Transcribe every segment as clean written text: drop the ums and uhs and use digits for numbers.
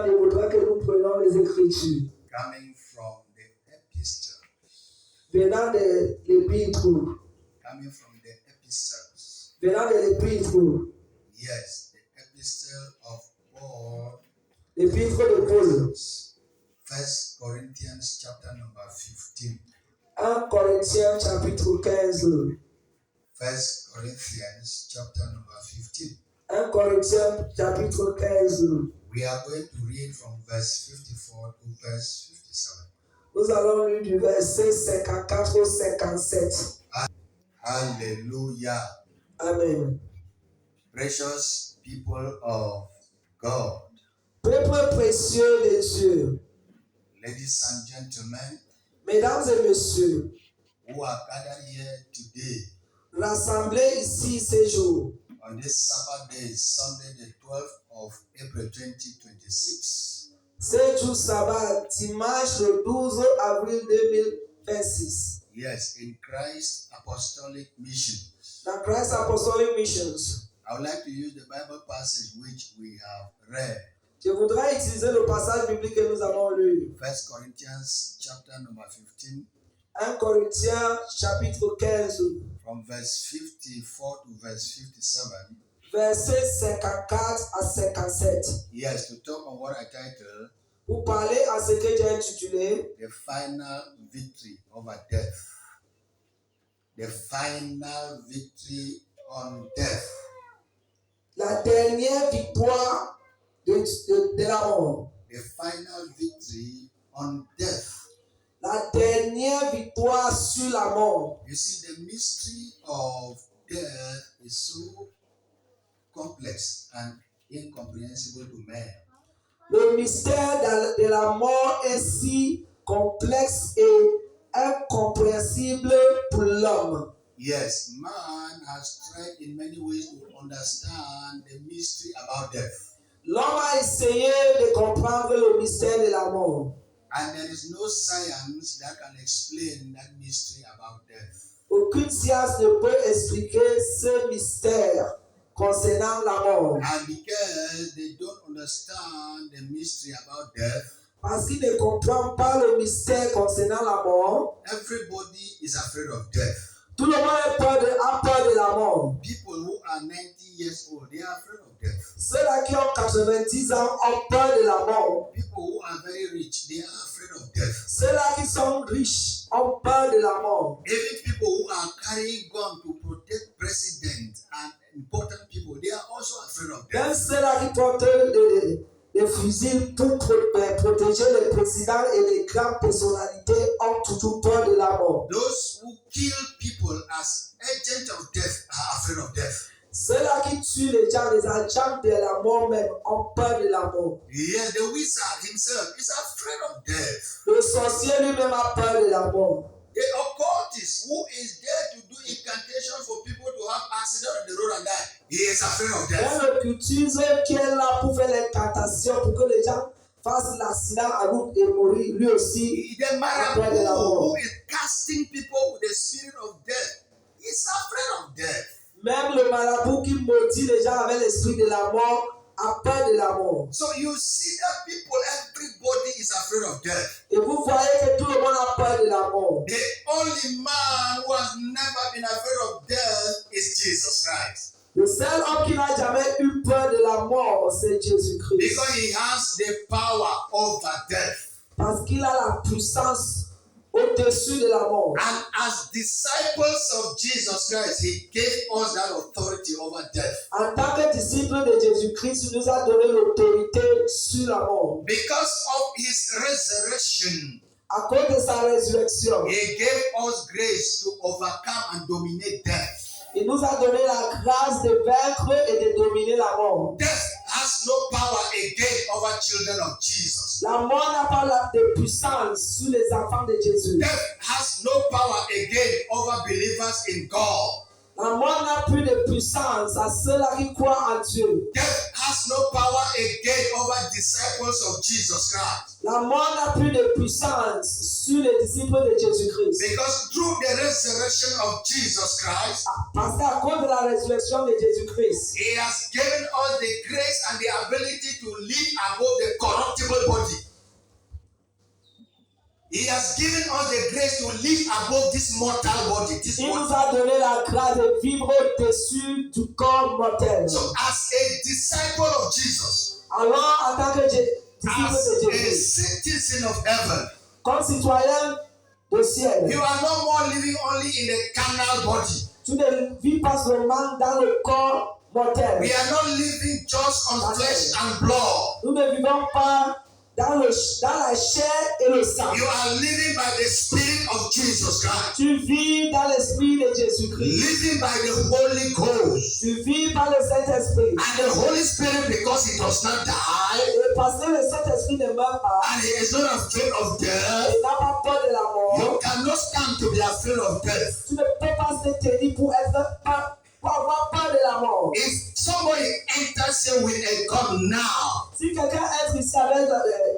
Il voudra que nous prenions les Écritures. Coming from the epistles. Venant de l'Épître. Coming from the epistles. Venant de l'Épître. Yes, the epistle of Paul. L'Épître de Paul. 1 Corinthians chapter number 15. 1 Corinthiens chapitre 15. 1 Corinthians chapter number 15. 1 Corinthiens chapitre 15. We are going to read from verse 54 to verse 57. Nous allons lire du verset 54 au 57. Hallelujah. Amen. Precious people of God. Peuple précieux de Dieu. Ladies and gentlemen. Mesdames et messieurs. Who are gathered here today. Rassemblés ici ces jours. On this Sabbath day, Sunday the 12th of April 2026. C'est jour sabbat, dimanche le 12 avril 2026. Yes, in Christ Apostolic Mission. Dans Christ Apostolic Missions. I would like to use the Bible passage which we have read. Je voudrais utiliser le passage biblique que nous avons lu. 1 Corinthians chapter number 15. 1 Corinthiens chapitre 15. From verse 54 to verse 57. Verset 54 à 57. Yes, to talk on what I titled. Pour parler à ce que j'ai intitulé The Final Victory over Death. The Final Victory on Death. La dernière victoire de la mort. The final victory on death. La dernière victoire sur la mort. You see, the mystery of death is so complex and incomprehensible to man. Le mystère de la mort est si complexe et incompréhensible pour l'homme. Yes, man has tried in many ways to understand the mystery about death. L'homme a essayé de comprendre le mystère de la mort. And there is no science that can explain that mystery about death. Aucune science ne peut expliquer ce mystère concernant la mort. And because they don't understand the mystery about death, parce qu'ils ne comprennent pas le mystère concernant la mort, everybody is afraid of death. Tout le monde a peur de la mort. People who are 90 years old, they are afraid of death. Ceux-là qui ont 90 ans ont peur de la mort. People who are very rich, they are afraid of death. Ceux-là qui sont riches ont peur de la mort. Even people who are carrying guns to protect presidents and important people, they are also afraid of death. Même ceux-là qui portent des fusils pour protéger les présidents et les grandes personnalités ont toujours peur de la mort. Those who kill people as agents of death are afraid of death. Ceux-là qui tuent les gens, les agents de la mort même, ont peur de la mort. Yes, the wizard himself is afraid of death. Le sorcier lui-même a peur de la mort. The occultist who is there to do incantation for people to have accident on the road and die, he is afraid of death. Le cultiste qui est là pour faire l'incantation pour que les gens fassent l'accident à route et mourir, lui aussi The a peur de la mort. who is casting people with the spirit of death, he is afraid of death. Même le marabout qui maudit les gens avec l'esprit de la mort a peur de la mort. So you see that people, everybody is afraid of death. Et vous voyez que tout le monde a peur de la mort. The only man who has never been afraid of death is Jesus Christ. Le seul homme qui n'a jamais eu peur de la mort, c'est Jésus-Christ. Because he has the power over death. Parce qu'il a la puissance au-dessus de la mort. And as disciples of Jesus Christ, he gave us that authority over death. En tant que disciples de Jésus-Christ, il nous a donné l'autorité sur la mort. Because of his resurrection, À cause de sa résurrection, he gave us grace to overcome and dominate death. il nous a donné la grâce de vaincre et de dominer la mort. Death has no power again over children of Jesus. La mort n'a pas de puissance sur les enfants de Jésus. Death has no power again over believers in God. La mort n'a plus de puissance à ceux-là qui croient en Dieu. Death has no power again over disciples of Jesus Christ. La mort n'a plus de puissance sur les disciples de Jésus-Christ. Because through the resurrection of Jesus Christ, Parce qu'à cause de la résurrection de Jésus-Christ, He has given us the grace and the ability to live above the corruptible body. He has given us the grace to live above this mortal body. This il nous mortal. a donné la grâce de vivre au-dessus du corps mortel. So, as a disciple of Jesus, Alors, en tant que disciple as de a Jésus, citizen of heaven, comme citoyen du ciel, you are no more living only in the carnal body. tu ne vis pas seulement dans le corps mortel. We are not living just on flesh and blood. Nous ne vivons pas dans la chair et le sang. You are living by the Spirit of Jesus Christ. Tu vis dans l'esprit de Jésus-Christ. Living by the Holy Ghost. Tu vis par le Saint-Esprit. And the Holy Spirit, because He does not die, Et parce que le Saint-Esprit ne meurt pas, and He is not afraid of death, il n'a pas peur de la mort. you cannot stand to be afraid of death. Tu ne peux pas se tenir pour avoir peur de la mort. If somebody enters here with a gun now, Si quelqu'un entre ici avec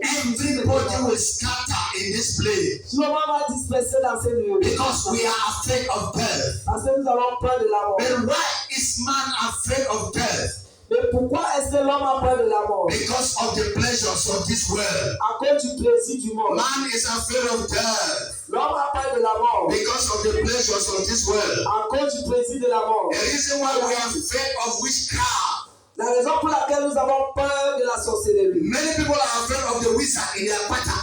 everybody will scatter in this place tout le monde va disperser dans ces lieux. because we are afraid of death. Parce que nous avons peur de la mort. But why is man afraid of death? Mais pourquoi est-ce que l'homme a peur de la mort? Because of the pleasures of this world. À cause du plaisir du monde. Man is afraid of death L'homme a peur de la mort. because of the pleasures of this world. À cause du plaisir de la mort. The reason why we are afraid of witchcraft. La raison pour laquelle nous avons peur de la sorcellerie. Many people are afraid of the wizard in their quarter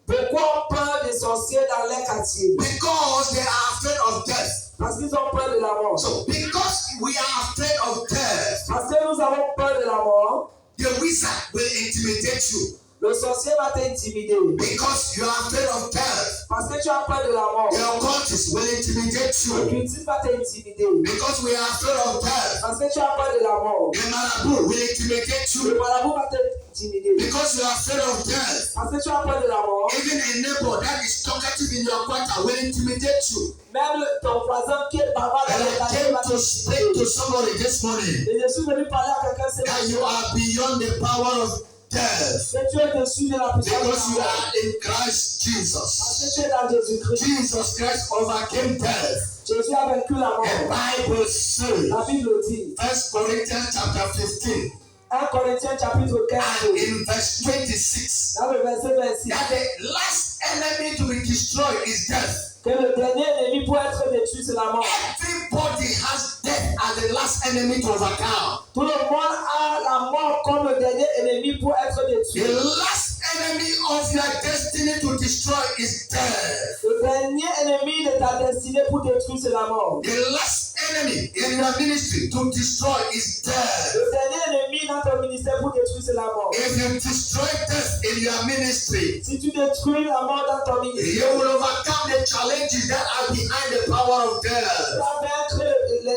Pourquoi ont peur des sorciers dans les quartiers? because they are afraid of death. Parce qu'ils ont peur de la mort. So because we are afraid of death, Parce que nous avons peur de la mort, the wizard will intimidate you. le sorcier va t'intimider. Because you are afraid of death, Parce que tu as peur de la mort, the occultist will intimidate le you. cultiste va t'intimider. Because we are afraid of death, Parce que tu as peur de la mort, the marabout will intimidate le you. marabout va t'intimider. Because you are afraid of death, Parce que tu as peur de la mort, even a neighbor that is talkative in your quarter will intimidate you. même ton voisin qui est bavard dans And le I quartier came va to speak to somebody this morning Et je suis venu parler à quelqu'un ce that matin. you are beyond the power of death Que tu es dessus de la puissance de because la you mort. are in Christ Parce que Jesus. tu es dans Jésus-Christ. Jesus Christ overcame death. Jésus a vaincu la mort. The Bible says, La Bible dit, 1 Corinthians chapter 15 1 Corinthiens chapitre 15, and in verse 26, dans le verset 26, that the last enemy to be destroyed is death. que le dernier ennemi pour être détruit, c'est la mort. Everybody has death as the last enemy to overcome. Tout le monde a la mort comme le dernier ennemi pour être détruit. The last enemy of your destiny to destroy is death. Le dernier ennemi de ta destinée pour détruire, c'est la mort. The last enemy in your ministry to destroy is death. Le dernier ennemi dans ton ministère pour détruire, c'est la mort. If you destroy death in your ministry, Si tu détruis la mort dans ton you ministère, will overcome the challenges that are behind the power of tu death. vas vaincre les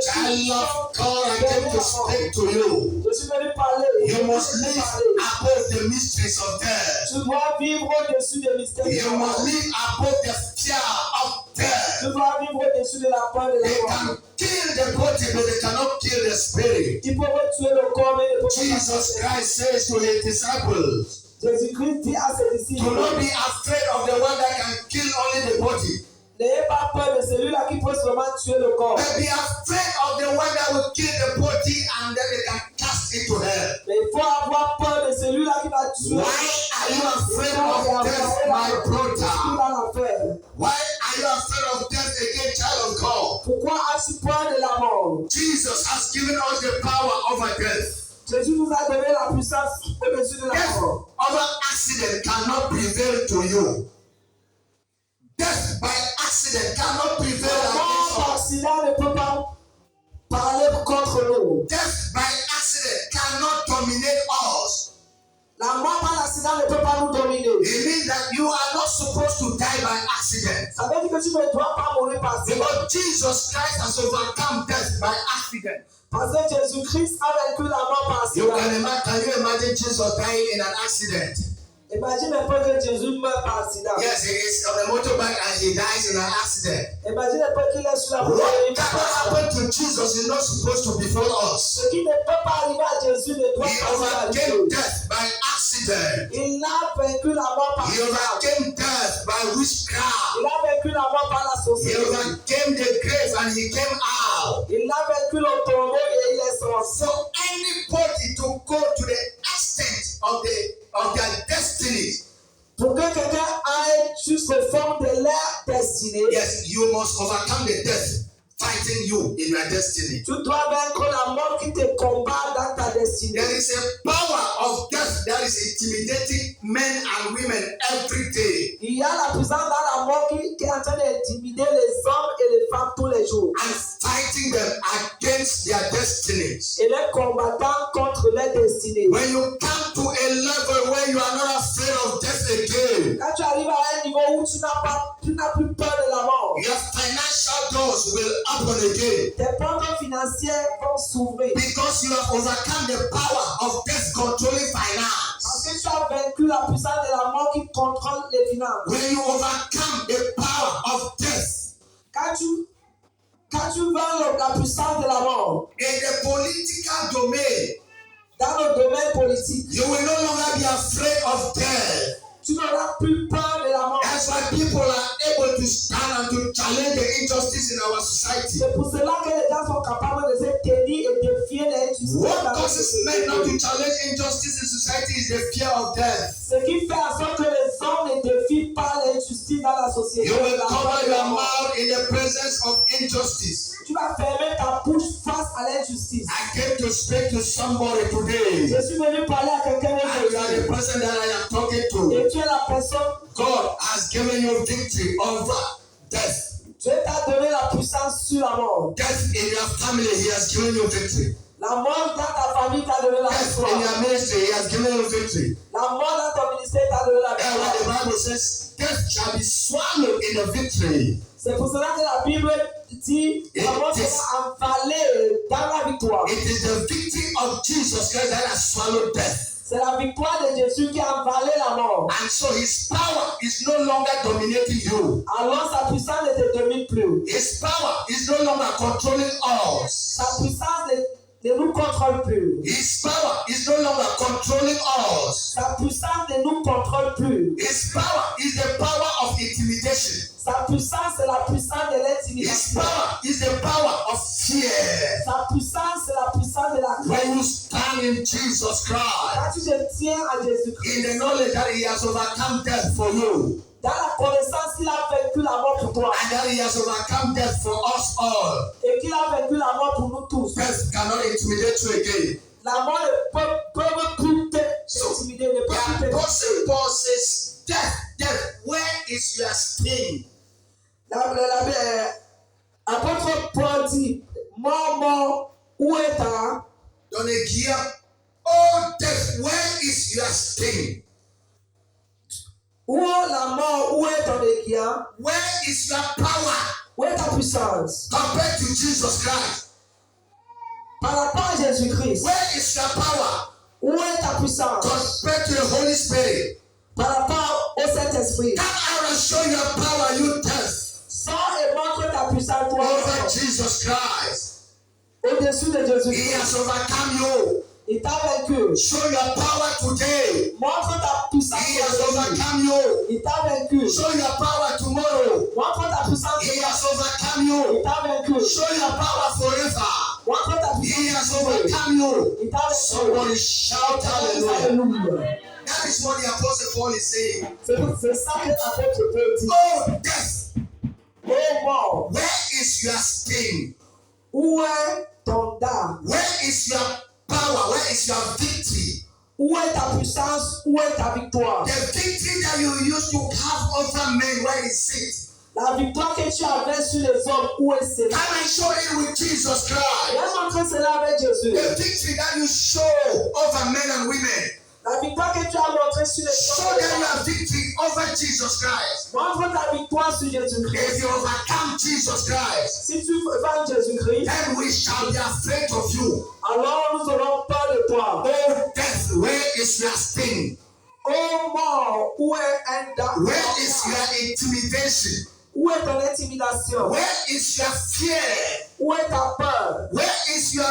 Child défis. of God, I came to speak to you. Je suis venu parler. You must live above the mysteries of death. Tu dois vivre au-dessus des mystères de You la mort. must live above the fear of Tu death. dois vivre au-dessus de la peur de They la mort. can kill the body, but they cannot kill the spirit. Ils peuvent tuer le corps, mais ils ne peuvent pas Jesus tuer. Christ says to his disciples, Jésus-Christ dit à ses disciples, do not be afraid of the one that can kill only the body, n'ayez pas peur de celui-là qui peut seulement tuer le corps. but be afraid of the one that will kill the body and then they can cast it to hell. Mais il faut avoir peur de celui-là qui va tuer. Why are you afraid of death, my brother? Why are you afraid of death again, child of God? Pourquoi as-tu peur de la mort? Jesus has given us the power over death. Jésus nous a donné la puissance au-dessus de la Death mort. over accident cannot prevail to you. Death by accident cannot prevail La mort against par us. accident ne peut pas parler contre nous. Death by accident cannot dominate us. La mort par accident ne peut pas nous dominer. It means that you are not supposed to die by accident. Ça veut dire que tu ne dois pas mourir par accident. Because Jesus Christ has overcome death by accident. Parce que Jésus-Christ a vaincu la mort par You accident. can you imagine Jesus dying in an accident? Imagine un peu que Jésus meurt par accident. Yes, he is on a motorbike and he dies in an accident. Imagine un peu qu'il est sur la route. Whatever happened to Jesus is not supposed to befall us. Ce qui ne peut pas arriver à Jésus ne doit He pas arriver à overcame Dieu. death by accident. Il a vaincu la mort par He accident. overcame death by witchcraft. Il a vaincu la mort par la He sorcellerie. overcame the grave and he came out. Il a vaincu le tombeau et il est sorti. For anybody to go to the extent of their destiny, Pour que quelqu'un aille jusqu'au fond de leur destinée, yes, you must overcome the death fighting you in your destiny. tu dois vaincre la mort qui te combat dans ta destinée. There is a power of death that is intimidating men and women every day. Il y a la puissance dans la mort qui est en train d'intimider les hommes et les femmes tous les jours. And fighting them against their destinies. Et les combattant contre leur destinée. When you come to a level where you are not afraid of death again, Quand tu arrives à un niveau où tu n'as plus peur de la mort, your financial doors will open again. tes portes financières vont s'ouvrir. Because you have overcome the power of death controlling Parce finance. que tu as vaincu la puissance de la mort qui contrôle les finances. When you overcome the power of death Quand tu vaincres la puissance de la mort in the political domain, dans le domaine politique, you will no longer be afraid of death. tu n'auras plus peur de la mort. That's why people are able to stand and to challenge the injustice in our society. C'est pour cela que les gens sont capables de se tenir et défier l'injustice. What causes men not to challenge injustice in society is the fear of death. Ce qui fait en sorte que les hommes ne défient pas l'injustice dans la société. You will La cover mort de la your mort. mouth in the presence of injustice. Tu vas fermer ta bouche face à l'injustice. I came to speak to somebody today. Je suis venu parler à quelqu'un And you are the person that I am talking to. et tu es la personne. God has given you victory over death. Dieu t'a donné la puissance sur la mort. Death in your family, He has given you victory. La mort dans ta famille t'a donné la Death in victoire. your ministry, He has given you victory. La mort dans ton ministère t'a donné la And when the victoire. Bible says, death shall be swallowed in the victory. C'est pour cela que la Bible dit la mort sera avalée dans la victoire. It is the victory of Jesus Christ that has swallowed death. C'est la victoire de Jésus qui a avalé la mort. And so His power is no longer dominating you. Alors sa puissance ne te domine plus. His power is no longer controlling us. Sa puissance ne nous contrôle plus. His power is no longer controlling us. Sa puissance ne nous contrôle plus. His power is the power of intimidation. Sa puissance c'est la puissance de His l'intimidation. power is the power of fear. Sa puissance c'est la puissance de la When crainte. you stand in Jesus Christ, Quand tu te tiens à in Jésus-Christ, the knowledge that He has overcome death for you, dans la connaissance qu'il a vaincu la mort pour toi and that He has overcome death for us all, et qu'il a vaincu la mort pour nous tous, death cannot intimidate you again. la mort ne peut plus t'intimider, ne peut plus The te Apostle Paul says, death, where is your sting? Apôtre Paul dit, mort, où est ta? Dans les guillemets, oh death, where is your sting? Où est la mort, où est ton aiguillon? Where is your power Où est ta puissance? compared to Jesus Christ? Par rapport à Jésus-Christ, Where is your power où est ta puissance? compared to the Holy Spirit? Par rapport au Saint-Esprit, Come out and show your power, you death, sors et montre ta puissance, toi, over Jesus Christ. au-dessus de He Jésus-Christ. has overcome you. Il t'a vaincu. Show your power today. Montre ta puissance He has aujourd'hui. overcome you. Il t'a vaincu. Show your power tomorrow. Montre ta puissance He demain. has overcome Il you. t'a vaincu. Show your power forever. Montre ta He has puissance. overcome you. Il t'a vaincu. Somebody shout hallelujah. Alléluia. That is what the Apostle Paul is saying. C'est ça que l'apôtre Paul dit. Oh, death, Oh mort, where is your sting? où est ton dard? Where is your power? Where is your victory? Où est ta puissance? Où est ta victoire? The victory that you used to have over men, where is it? La victoire que tu avais sur les hommes, où est cela? Come and show it with Jesus Christ. Viens montrer cela avec Jésus. The victory that you show over men and women. La victoire que tu as montrée sur les Show hommes. them your victory over Jesus Christ. Montre ta victoire sur Jésus-Christ. If you overcome Jesus Christ, Si tu vas Jésus-Christ, then we shall be afraid of you. alors nous aurons peur de toi. Oh, death, where is your sting? Oh mort, où est un dame? Where is your intimidation? Où est ton intimidation? Where is your fear? Où est ta peur? Where is your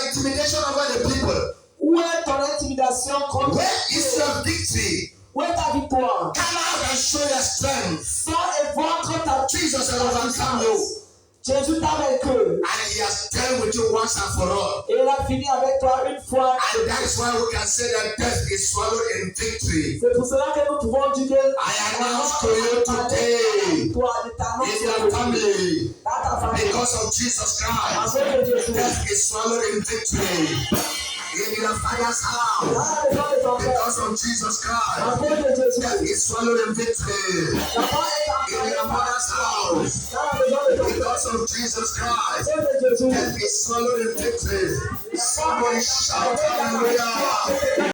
intimidation over the people? Où est ton intimidation contre Where is your victory? Où est ta victoire? Come out and show your strength. Sors et montre ta Jesus has overcome you. Jésus t'a vaincu. And he has dealt with you once and for all. Et il a fini avec toi une fois. And that is why we can say that death is swallowed in victory. C'est pour cela que nous pouvons dire que I announce to you today, in your family, because of Jesus Christ, death is swallowed in victory. In your father's house, because of Jesus Christ, death is swallowed in victory. In your mother's house, because of Jesus Christ, death is swallowed in victory. Somebody shout hallelujah.